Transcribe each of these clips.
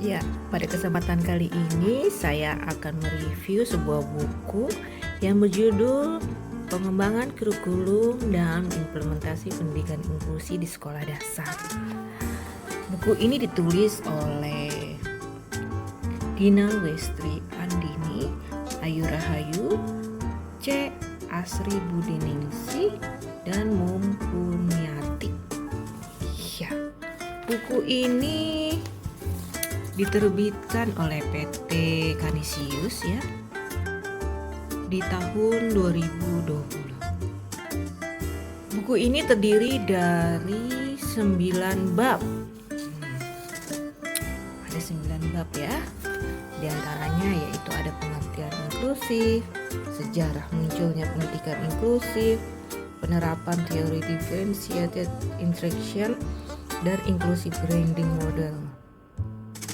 Ya, pada kesempatan kali ini saya akan mereview sebuah buku yang berjudul Pengembangan Kurikulum dan Implementasi Pendidikan Inklusi di Sekolah Dasar. Buku ini ditulis oleh Dina Westri Andini, Ayu Rahayu, C. Asri Budiningsih, dan Mumpuniati. Ya, buku ini diterbitkan oleh PT Kanisius ya di tahun 2020. Buku ini terdiri dari 9 bab. Ada 9 bab ya. Di antaranya yaitu ada pengertian inklusif, sejarah munculnya pendidikan inklusif, penerapan teori differentiated instruction dan inclusive grading model,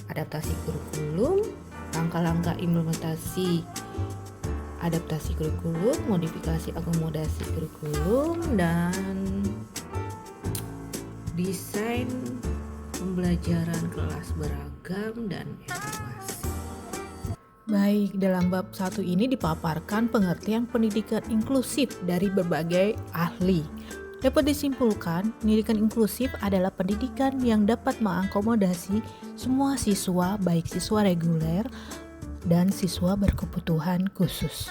adaptasi kurikulum, langkah-langkah implementasi adaptasi kurikulum, modifikasi akomodasi kurikulum, dan desain pembelajaran kelas beragam dan evaluasi. Baik, dalam bab 1 ini dipaparkan pengertian pendidikan inklusif dari berbagai ahli. Dapat disimpulkan, pendidikan inklusif adalah pendidikan yang dapat mengakomodasi semua siswa, baik siswa reguler dan siswa berkebutuhan khusus.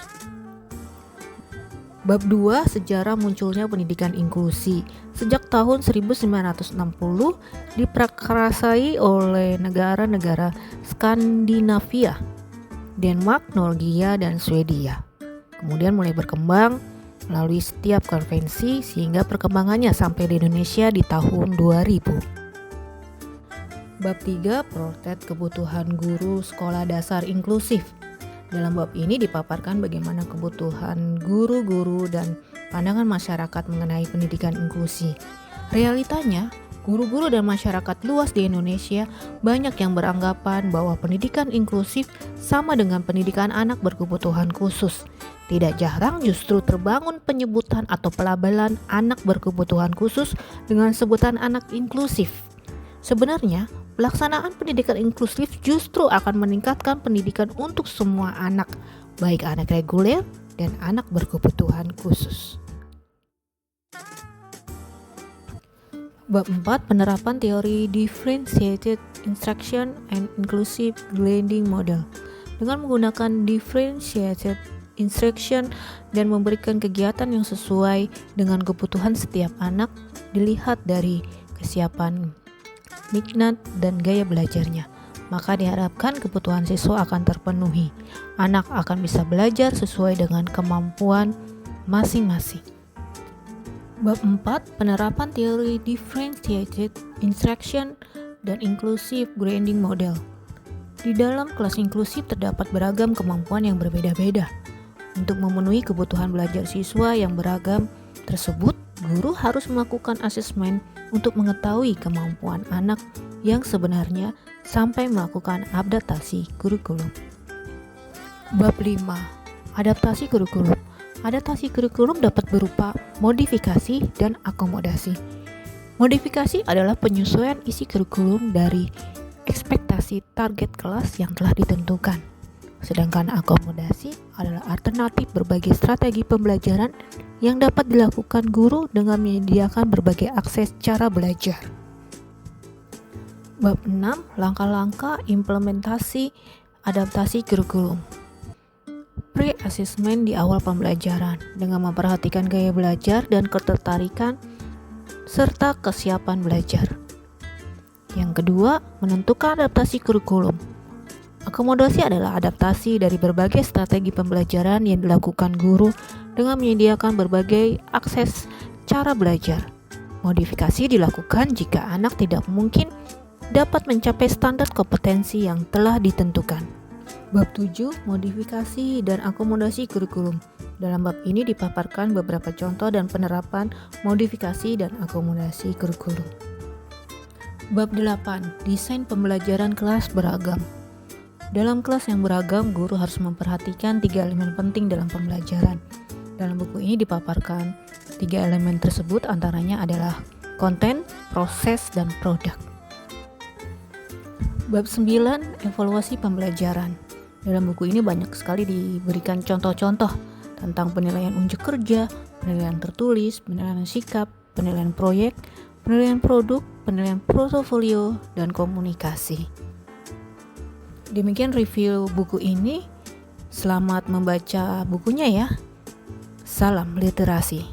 Bab 2, sejarah munculnya pendidikan inklusi. Sejak tahun 1960 diprakarsai oleh negara-negara Skandinavia, Denmark, Norwegia, dan Swedia. Kemudian mulai berkembang melalui setiap konvensi sehingga perkembangannya sampai di Indonesia di tahun 2000. Bab 3, protret kebutuhan guru sekolah dasar inklusif. Dalam bab ini dipaparkan bagaimana kebutuhan guru-guru dan pandangan masyarakat mengenai pendidikan inklusi. Realitanya, guru-guru dan masyarakat luas di Indonesia banyak yang beranggapan bahwa pendidikan inklusif sama dengan pendidikan anak berkebutuhan khusus. Tidak jarang justru terbangun penyebutan atau pelabelan anak berkebutuhan khusus dengan sebutan anak inklusif. Sebenarnya, pelaksanaan pendidikan inklusif justru akan meningkatkan pendidikan untuk semua anak, baik anak reguler dan anak berkebutuhan khusus. Bab 4, penerapan teori differentiated instruction and inclusive grading model. Dengan menggunakan differentiated instruction dan memberikan kegiatan yang sesuai dengan kebutuhan setiap anak, dilihat dari kesiapan minat dan gaya belajarnya, maka diharapkan kebutuhan siswa akan terpenuhi. Anak akan bisa belajar sesuai dengan kemampuan masing-masing. Bab 4, penerapan teori differentiated instruction dan inclusive grading model. Di dalam kelas inklusif terdapat beragam kemampuan yang berbeda-beda. Untuk memenuhi kebutuhan belajar siswa yang beragam tersebut, guru harus melakukan asesmen untuk mengetahui kemampuan anak yang sebenarnya sampai melakukan adaptasi kurikulum. Bab 5, adaptasi kurikulum. Adaptasi kurikulum dapat berupa modifikasi dan akomodasi. Modifikasi adalah penyesuaian isi kurikulum dari ekspektasi target kelas yang telah ditentukan. Sedangkan akomodasi adalah alternatif berbagai strategi pembelajaran yang dapat dilakukan guru dengan menyediakan berbagai akses cara belajar. Bab 6, langkah-langkah implementasi adaptasi kurikulum. Pre-assessment di awal pembelajaran dengan memperhatikan gaya belajar dan ketertarikan serta kesiapan belajar. Yang kedua, menentukan adaptasi kurikulum. Akomodasi adalah adaptasi dari berbagai strategi pembelajaran yang dilakukan guru dengan menyediakan berbagai akses cara belajar. Modifikasi dilakukan jika anak tidak mungkin dapat mencapai standar kompetensi yang telah ditentukan. Bab 7, modifikasi dan akomodasi kurikulum. Dalam bab ini dipaparkan beberapa contoh dan penerapan modifikasi dan akomodasi kurikulum. Bab 8, desain pembelajaran kelas beragam. Dalam kelas yang beragam, guru harus memperhatikan 3 elemen penting dalam pembelajaran. Dalam buku ini dipaparkan 3 elemen tersebut, antaranya adalah konten, proses, dan produk. Bab 9, evaluasi pembelajaran. Dalam buku ini banyak sekali diberikan contoh-contoh tentang penilaian unjuk kerja, penilaian tertulis, penilaian sikap, penilaian proyek, penilaian produk, penilaian portofolio, dan komunikasi. Demikian review buku ini. Selamat membaca bukunya ya. Salam literasi.